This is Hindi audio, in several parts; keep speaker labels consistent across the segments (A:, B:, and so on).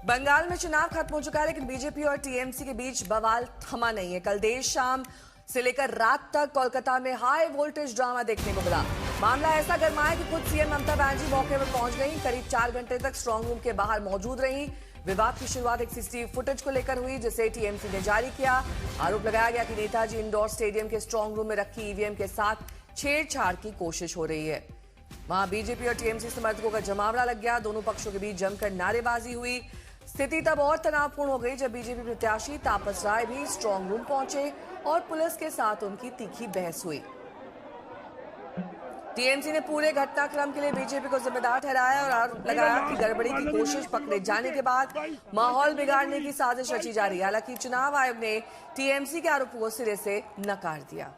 A: बंगाल में चुनाव खत्म हो चुका है, लेकिन बीजेपी और टीएमसी के बीच बवाल थमा नहीं है। कल देर शाम से लेकर रात तक कोलकाता में हाई वोल्टेज ड्रामा देखने को मिला। मामला ऐसा गरमाया कि खुद सीएम ममता बनर्जी मौके पर पहुंच गई। करीब 4 घंटे तक स्ट्रांग रूम के बाहर मौजूद रही। विवाद की शुरुआत एक सीसीटीवी फुटेज को लेकर हुई, जिसे टीएमसी ने जारी किया। आरोप लगाया गया कि नेताजी इंडोर स्टेडियम के स्ट्रांग रूम में रखी ईवीएम के साथ छेड़छाड़ की कोशिश हो रही है। वहां बीजेपी और टीएमसी समर्थकों का जमावड़ा लग गया। दोनों पक्षों के बीच जमकर नारेबाजी हुई। स्थिति तब और तनावपूर्ण हो गई जब बीजेपी प्रत्याशी तापस राय भी स्ट्रांग रूम पहुंचे और पुलिस के साथ उनकी तीखी बहस हुई। टीएमसी ने पूरे घटनाक्रम के लिए बीजेपी को जिम्मेदार ठहराया और आरोप लगाया कि गड़बड़ी की कोशिश पकड़े जाने के बाद माहौल बिगाड़ने की साजिश रची जा रही है। हालांकि चुनाव आयोग ने टीएमसी के आरोपों को सिरे से नकार दिया।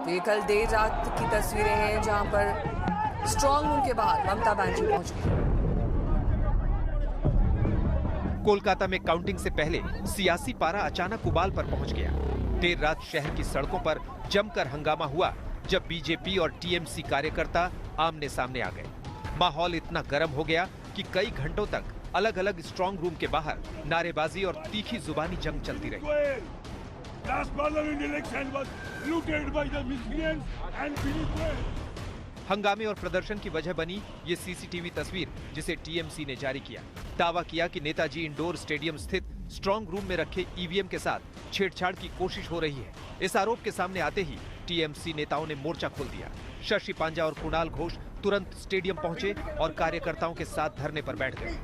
A: ये कल देर रात की तस्वीरें हैं, जहां पर स्ट्रांग रूम के बाहर ममता बनर्जी पहुंची।
B: कोलकाता में काउंटिंग से पहले सियासी पारा अचानक उबाल पर पहुंच गया। देर रात शहर की सड़कों पर जमकर हंगामा हुआ जब बीजेपी और टीएमसी कार्यकर्ता आमने सामने आ गए। माहौल इतना गर्म हो गया कि कई घंटों तक अलग अलग स्ट्रांग रूम के बाहर नारेबाजी और तीखी जुबानी जंग चलती रही। हंगामे और प्रदर्शन की वजह बनी ये सीसीटीवी तस्वीर, जिसे टीएमसी ने जारी किया। दावा किया कि नेताजी इंडोर स्टेडियम स्थित स्ट्रांग रूम में रखे ईवीएम के साथ छेड़छाड़ की कोशिश हो रही है। इस आरोप के सामने आते ही टीएमसी नेताओं ने मोर्चा खोल दिया। शशि पांजा और कुणाल घोष तुरंत स्टेडियम पहुंचे और कार्यकर्ताओं के साथ धरने पर बैठ गए।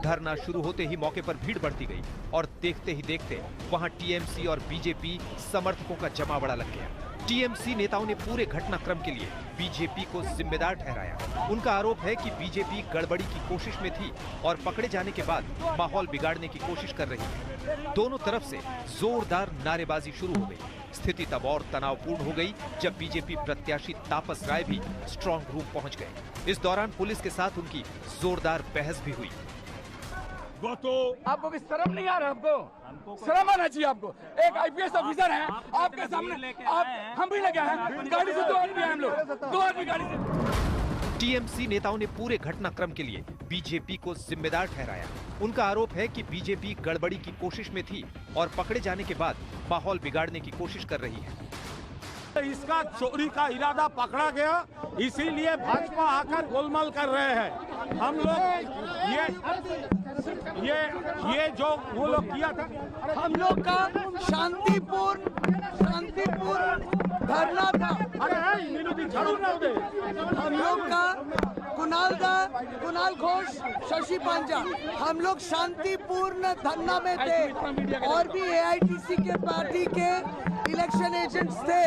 B: धरना शुरू होते ही मौके पर भीड़ बढ़ती गई और देखते ही देखते वहां टीएमसी और बीजेपी समर्थकों का जमावड़ा लग गया। टीएमसी नेताओं ने पूरे घटनाक्रम के लिए बीजेपी को जिम्मेदार ठहराया। उनका आरोप है कि बीजेपी गड़बड़ी की कोशिश में थी और पकड़े जाने के बाद माहौल बिगाड़ने की कोशिश कर रही है। दोनों तरफ से जोरदार नारेबाजी शुरू हो गई। स्थिति तब और तनावपूर्ण हो गई जब बीजेपी प्रत्याशी तापस राय भी स्ट्रांग रूम पहुंच गए। इस दौरान पुलिस के साथ उनकी जोरदार बहस भी हुई।
C: आपको भी शर्म नहीं आ रहा? आपको शर्म आना चाहिए। आपको एक आईपीएस ऑफिसर है, आपके सामने आप हम भी लगे हैं गाड़ी से, 2 आदमी हैं हम लोग, 2 आदमी गाड़ी से।
B: टीएमसी नेताओं ने पूरे घटनाक्रम के लिए बीजेपी को जिम्मेदार ठहराया। उनका आरोप है कि बीजेपी गड़बड़ी की कोशिश में थी और पकड़े जाने के बाद माहौल बिगाड़ने की कोशिश कर रही है।
D: इसका चोरी का इरादा पकड़ा गया, इसीलिए भाजपा आकर गोलमाल कर रहे हैं। हम लोग ये जो वो लोग किया था,
C: हम लोग का शांतिपूर्ण धरना था। हम लोग का कुणाल घोष, शशि पांजा, हम लोग शांतिपूर्ण धरना में थे और भी एआईटीसी के पार्टी के इलेक्शन एजेंट्स थे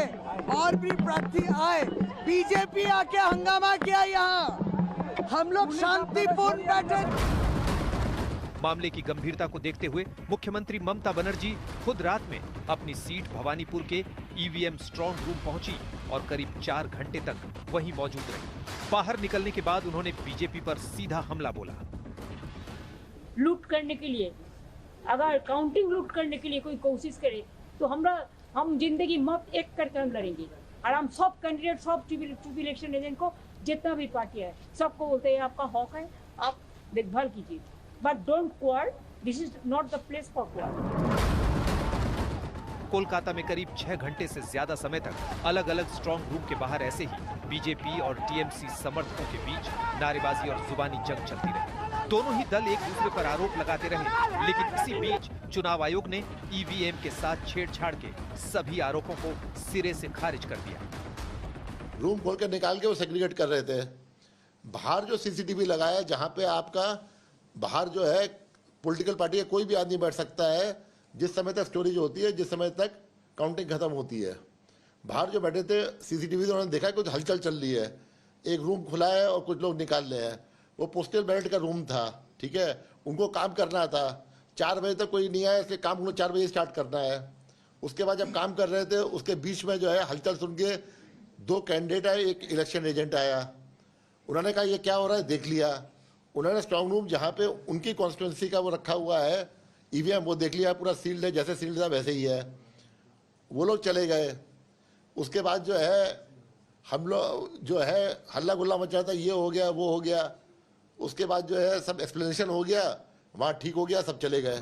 C: और भी प्रार्थी आए। बीजेपी आके हंगामा किया। यहाँ हम लोग शांतिपूर्ण बैठे।
B: मामले की गंभीरता को देखते हुए मुख्यमंत्री ममता बनर्जी खुद रात में अपनी सीट भवानीपुर के ईवीएम स्ट्रांग रूम पहुंची और करीब 4 घंटे तक वहीं मौजूद रही। बाहर निकलने के बाद उन्होंने बीजेपी पर सीधा हमला बोला।
E: लूट करने के लिए, अगर काउंटिंग लूट करने के लिए कोई कोशिश करे तो हम जिंदगी मौत एक करके हम लड़ेंगे। और हम सब कैंडिडेट, सब चीफ इलेक्शन एजेंट को, जितना भी पार्टी है, सबको बोलते हैं आपका हक है, आप देखभाल कीजिए, but don't quarrel, this is not the place for quarrel.
B: Kolkata में करीब 6 घंटे से ज्यादा समय तक अलग अलग स्ट्रांग रूम के बाहर ऐसे ही बीजेपी और टीएमसी समर्थकों के बीच नारेबाजी और जुबानी जंग चलती रही। दोनों ही दल एक दूसरे पर आरोप लगाते रहे, लेकिन इसी बीच चुनाव आयोग ने ईवीएम के साथ छेड़छाड़ के सभी आरोपों को सिरे से खारिज कर दिया।
F: रूम खोल कर निकाल के वो सेग्रीगेट कर रहे थे। बाहर जो सीसीटीवी लगाया, जहां पे आपका बाहर जो है पॉलिटिकल पार्टी का कोई भी आदमी बैठ सकता है, जिस समय तक स्टोरेज होती है, जिस समय तक काउंटिंग खत्म होती है। बाहर जो बैठे थे सीसीटीवी से उन्होंने देखा कुछ हलचल चल रही है, एक रूम खुला है और कुछ लोग निकाल रहे हैं। वो पोस्टल बैलेट का रूम था, ठीक है, उनको काम करना था। 4 बजे तक कोई नहीं आया, इसलिए काम उनको 4 बजे स्टार्ट करना है। उसके बाद जब काम कर रहे थे, उसके बीच में जो है हलचल सुन के 2 कैंडिडेट आए, एक इलेक्शन एजेंट आया। उन्होंने कहा ये क्या हो रहा है, देख लिया। उन्होंने स्ट्रांग रूम जहाँ पे उनकी कॉन्स्टिट्यूंसी का वो रखा हुआ है ईवीएम, वो देख लिया, पूरा सील्ड है, जैसे सील्ड था वैसे ही है। वो लोग चले गए। उसके बाद जो है हम लोग जो है हल्ला गुल्ला मचा था, ये हो गया वो हो गया, उसके बाद जो है सब एक्सप्लेनेशन हो गया, वहां ठीक हो गया, सब चले गए।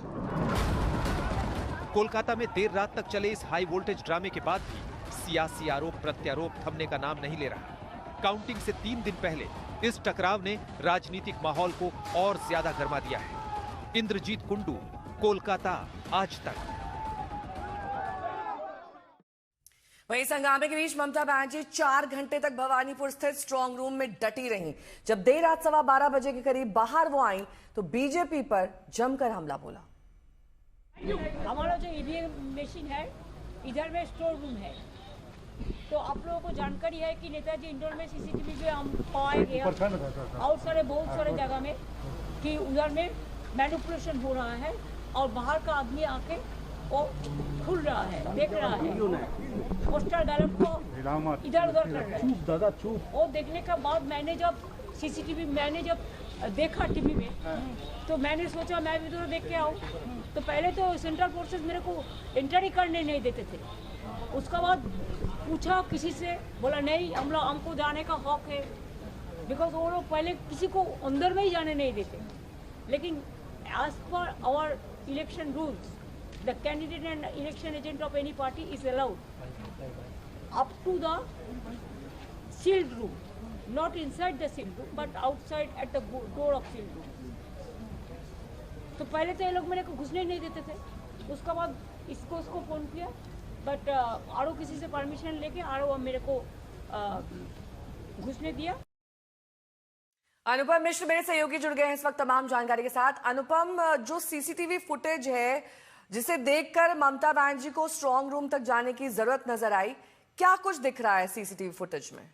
B: कोलकाता में देर रात तक चले इस हाई वोल्टेज ड्रामे के बाद भी सियासी आरोप प्रत्यारोप थमने का नाम नहीं ले रहा। काउंटिंग से 3 दिन पहले इस टकराव ने राजनीतिक माहौल को और ज्यादा गर्मा दिया है। इंद्रजीत कुंडू, कोलकाता, आज तक।
A: वहीं संगामे के बीच ममता बनर्जी 4 घंटे तक भवानीपुर स्थित स्ट्रांग रूम में डटी रहीं। जब देर रात 12:15 बजे के करीब बाहर वो आई तो बीजेपी पर जमकर हमला बोला।
E: हमारा जो ईवीएम मशीन है इधर में स्टोर रूम है, तो आप लोगों को जानकारी है कि नेताजी इंडोर में सीसीटीवी जो हम पाए गया और बहुत सारे जगह में कि उधर में मैनिपुलेशन हो रहा है और बाहर का आदमी आके वो खुल रहा है, देख रहा है, पोस्टर गलत को इधर उधर कर रहा है। वो देखने के बाद मैंने जब सीसीटीवी देखा टीवी में तो मैंने सोचा मैं भी उधर देख के आऊँ। तो पहले तो सेंट्रल फोर्सेस मेरे को एंटर ही करने नहीं देते थे। उसका बाद पूछा किसी से, बोला नहीं हमको जाने का हक है, बिकॉज वो लोग पहले किसी को अंदर में ही जाने नहीं देते। लेकिन as per our election rules the candidate and election agent of any party is allowed up to the sealed room, not inside the sealed room but outside at the door of sealed room। तो पहले तो ये लोग मेरे को घुसने ही नहीं देते थे। उसका बाद इसको फोन किया, बट आरो किसी से परमिशन लेके आरो मेरे को घुसने दिया।
A: अनुपम मिश्र मेरे सहयोगी जुड़ गए हैं इस वक्त तमाम जानकारी के साथ। अनुपम, जो सीसीटीवी फुटेज है जिसे देखकर ममता बनर्जी को स्ट्रांग रूम तक जाने की जरूरत नजर आई, क्या कुछ दिख रहा है सीसीटीवी फुटेज में?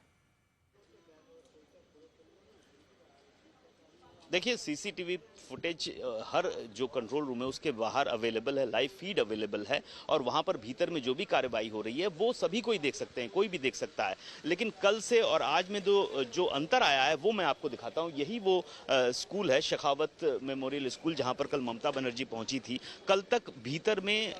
G: देखिए, सीसीटीवी फुटेज हर जो कंट्रोल रूम है उसके बाहर अवेलेबल है, लाइव फीड अवेलेबल है और वहां पर भीतर में जो भी कार्रवाई हो रही है वो सभी कोई देख सकते हैं, कोई भी देख सकता है। लेकिन कल से और आज में जो अंतर आया है वो मैं आपको दिखाता हूं। यही वो स्कूल है, शेखावत मेमोरियल स्कूल, जहां पर कल ममता बनर्जी पहुंची थी। कल तक भीतर में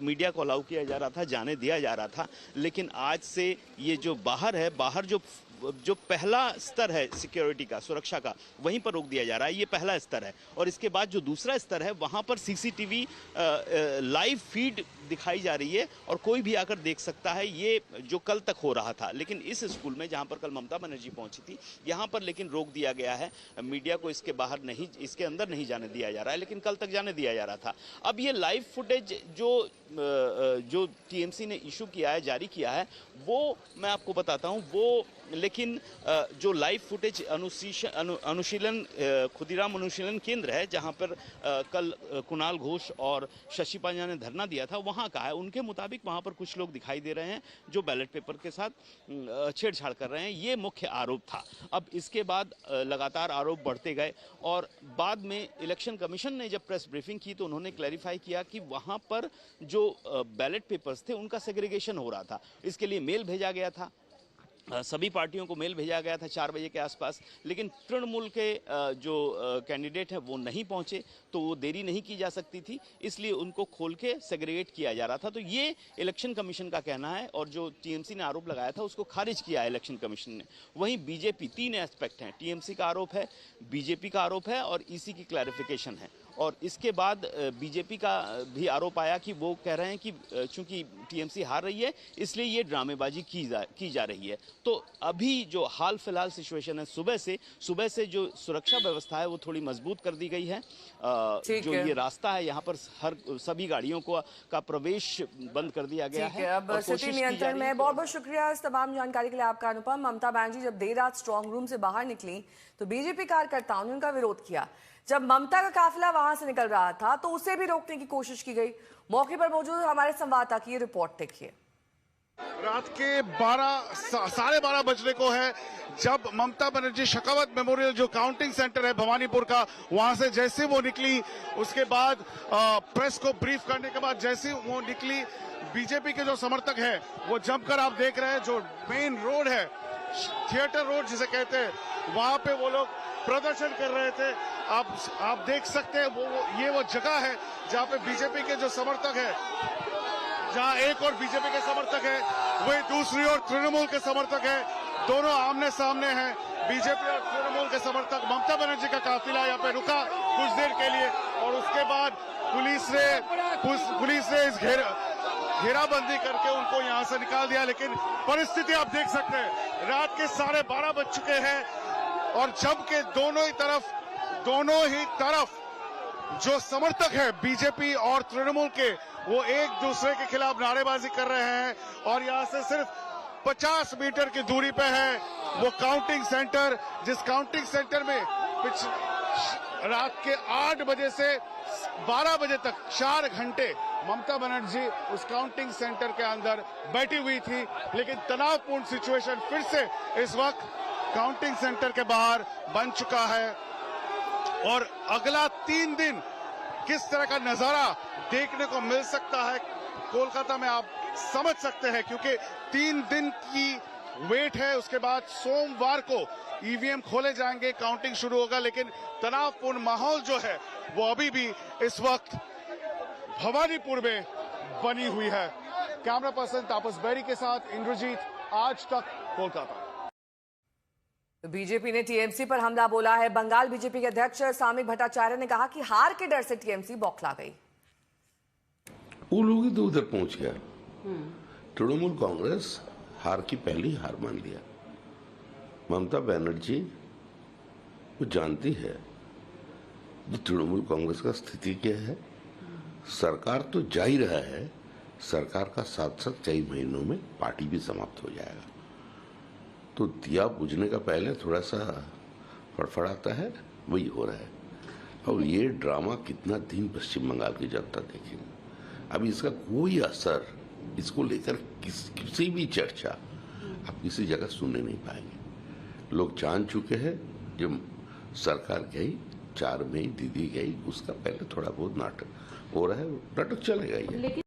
G: मीडिया को अलाउ किया जा रहा था, जाने दिया जा रहा था, लेकिन आज से ये जो बाहर है, बाहर जो पहला स्तर है सिक्योरिटी का, सुरक्षा का, वहीं पर रोक दिया जा रहा है। ये पहला स्तर है और इसके बाद जो दूसरा स्तर है वहां पर सीसीटीवी लाइव फीड दिखाई जा रही है और कोई भी आकर देख सकता है। ये जो कल तक हो रहा था, लेकिन इस स्कूल में जहां पर कल ममता बनर्जी पहुंची थी, यहां पर लेकिन रोक दिया गया है। मीडिया को इसके बाहर नहीं, इसके अंदर नहीं जाने दिया जा रहा है, लेकिन कल तक जाने दिया जा रहा था। अब ये लाइव फुटेज जो टीएमसी ने इशू किया है, जारी किया है, वो मैं आपको बताता हूं। वो लेकिन जो लाइव फुटेज अनुशीलन खुदीराम अनुशीलन केंद्र है, जहां पर कल कुणाल घोष और शशि पांजा ने धरना दिया था, वहां का है। उनके मुताबिक वहां पर कुछ लोग दिखाई दे रहे हैं जो बैलेट पेपर के साथ छेड़छाड़ कर रहे हैं। ये मुख्य आरोप था। अब इसके बाद लगातार आरोप बढ़ते गए और बाद में इलेक्शन कमीशन ने जब प्रेस ब्रीफिंग की तो उन्होंने क्लैरिफाई किया कि वहां पर जो बैलेट पेपर्स थे उनका सेग्रीगेशन हो रहा था। इसके लिए मेल भेजा गया था, सभी पार्टियों को मेल भेजा गया था 4 बजे के आसपास, लेकिन तृणमूल के जो कैंडिडेट हैं वो नहीं पहुंचे, तो वो देरी नहीं की जा सकती थी, इसलिए उनको खोल के सेग्रीगेट किया जा रहा था। तो ये इलेक्शन कमीशन का कहना है और जो टीएमसी ने आरोप लगाया था उसको खारिज किया इलेक्शन कमीशन ने। वहीं बीजेपी, 3 एस्पेक्ट हैं, टीएमसी का आरोप है, बीजेपी का आरोप है और ईसी की क्लैरिफिकेशन है। और इसके बाद बीजेपी का भी आरोप आया कि वो कह रहे हैं कि चूंकि टीएमसी हार रही है इसलिए ये ड्रामेबाजी की जा रही है। तो अभी जो हाल फिलहाल सिचुएशन है, सुबह से जो सुरक्षा व्यवस्था है वो थोड़ी मजबूत कर दी गई है। जो ये रास्ता है यहाँ पर सभी गाड़ियों का प्रवेश बंद कर दिया गया है।
A: अब स्थिति नियंत्रण में। बहुत बहुत शुक्रिया इस तमाम जानकारी के लिए आपका अनुपम। ममता बनर्जी जब देर रात स्ट्रांग रूम से बाहर निकली तो बीजेपी कार्यकर्ताओं ने उनका विरोध किया। जब ममता का काफिला वहां से निकल रहा था तो उसे भी रोकने की कोशिश की गई। मौके पर मौजूद हमारे संवाददाता की ये रिपोर्ट देखिए।
H: रात के 12:30 बजने को है जब ममता बनर्जी शेखावत मेमोरियल जो काउंटिंग सेंटर है भवानीपुर का, वहां से जैसे वो निकली, उसके बाद प्रेस को ब्रीफ करने के बाद जैसे वो निकली, बीजेपी के जो समर्थक हैं वो जमकर आप देख रहे हैं, जो मेन रोड है, थिएटर रोड जिसे कहते हैं, वहां पे वो लोग प्रदर्शन कर रहे थे। आप देख सकते हैं ये वो जगह है जहां पे बीजेपी के जो समर्थक है, जहां एक और बीजेपी के समर्थक है, वही दूसरी ओर तृणमूल के समर्थक है। दोनों आमने सामने हैं। बीजेपी और तृणमूल के समर्थक, ममता बनर्जी का काफिला यहाँ पे रुका कुछ देर के लिए और उसके बाद पुलिस ने इस घेराबंदी करके उनको यहाँ से निकाल दिया। लेकिन परिस्थिति आप देख सकते हैं, रात के 12:30 बज चुके हैं और जबकि दोनों ही तरफ जो समर्थक है बीजेपी और तृणमूल के, वो एक दूसरे के खिलाफ नारेबाजी कर रहे हैं। और यहाँ से सिर्फ 50 मीटर की दूरी पे है वो काउंटिंग सेंटर, जिस काउंटिंग सेंटर में रात के 8 बजे से 12 बजे तक 4 घंटे ममता बनर्जी उस काउंटिंग सेंटर के अंदर बैठी हुई थी। लेकिन तनावपूर्ण सिचुएशन फिर से इस वक्त काउंटिंग सेंटर के बाहर बन चुका है और अगला 3 दिन किस तरह का नजारा देखने को मिल सकता है कोलकाता में आप समझ सकते हैं, क्योंकि 3 दिन की वेट है। उसके बाद सोमवार को ईवीएम खोले जाएंगे, काउंटिंग शुरू होगा। लेकिन तनावपूर्ण माहौल जो है वो अभी भी इस वक्त भवानीपुर में बनी हुई है। कैमरा पर्सन तापस बैरी के साथ इंद्रजीत, आज तक, कोलकाता।
A: बीजेपी ने टीएमसी पर हमला बोला है। बंगाल बीजेपी के अध्यक्ष सामिक भट्टाचार्य ने कहा कि हार के डर से टीएमसी बौखला गई।
I: वो लोग ही तो उधर पहुंच गया। तृणमूल कांग्रेस हार की पहली हार मान लिया। ममता बनर्जी वो जानती है कि तृणमूल कांग्रेस का स्थिति क्या है। सरकार तो जा ही रहा है, सरकार का साथ साथ कई महीनों में पार्टी भी समाप्त हो जाएगा। तो दिया बुझने का पहले थोड़ा सा फड़फड़ाता है, वही हो रहा है। और ये ड्रामा कितना दिन पश्चिम बंगाल की जनता देखेगी। अभी इसका कोई असर, इसको लेकर किसी भी चर्चा आप किसी जगह सुनने नहीं पाएंगे। लोग जान चुके हैं जब सरकार गई, 4 मई दीदी गई, उसका पहले थोड़ा बहुत नाटक हो रहा है, नाटक चलेगा ये।